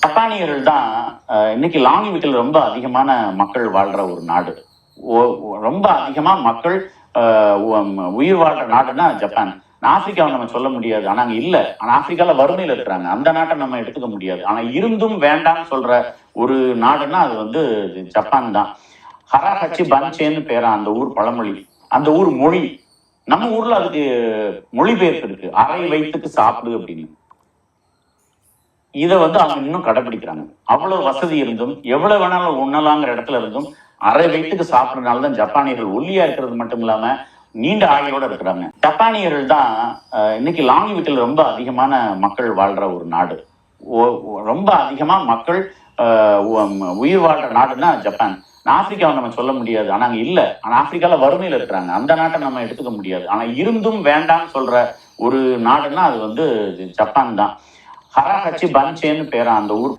ஜப்பானியர்கள் தான் இன்னைக்கு லாங்கிவிட்டில் ரொம்ப அதிகமான மக்கள் வாழ்ற ஒரு நாடு. ரொம்ப அதிகமா மக்கள் உயிர் வாழ்ற நாடுன்னா ஜப்பான். ஆப்பிரிக்காவை நம்ம சொல்ல முடியாது, ஆனா அங்க இல்ல. ஆனா ஆப்பிரிக்கால வறுமையில இருக்கிறாங்க, அந்த நாட்டை நம்ம எடுத்துக்க முடியாது. ஆனா இருந்தும் வேண்டாம்னு சொல்ற ஒரு நாடுன்னா அது வந்து ஜப்பான் தான். ஹராஹச்சி பன்சேன்னு பேரா அந்த ஊர் பழமொழி, அந்த ஊர் மொழி. நம்ம ஊர்ல அதுக்கு மொழிபெயர்ப்பு இருக்கு, அரை வயிற்றுக்கு சாப்பிடு அப்படின்னு. இதை வந்து அவங்க இன்னும் கடைபிடிக்கிறாங்க. அவ்வளவு வசதி இருந்தும், எவ்வளவு வேணாலும் உண்ணலாங்கிற இடத்துல இருந்தும் அரை வயிற்றுக்கு சாப்பிட்றதுனாலதான் ஜப்பானியர்கள் ஒல்லியா இருக்கிறது மட்டும் இல்லாம நீண்ட ஆயுளோட இருக்கிறாங்க. ஜப்பானியர்கள் தான் இன்னைக்கு லாங்கிவிட்டில் ரொம்ப அதிகமான மக்கள் வாழ்ற ஒரு நாடு. ரொம்ப அதிகமா மக்கள் உயிர் வாழ்ற நாடுன்னா ஜப்பான். ஆப்பிரிக்காவை நம்ம சொல்ல முடியாது, ஆனா அங்க இல்ல. ஆனா ஆப்பிரிக்கால வறுமையில இருக்கிறாங்க, அந்த நாட்டை நம்ம எடுத்துக்க முடியாது. ஆனா இருந்தும் வேண்டாம்னு சொல்ற ஒரு நாடுன்னா அது வந்து ஜப்பான் தான். ஹராஹச்சி பன்சேன்னு பேரா அந்த ஊர்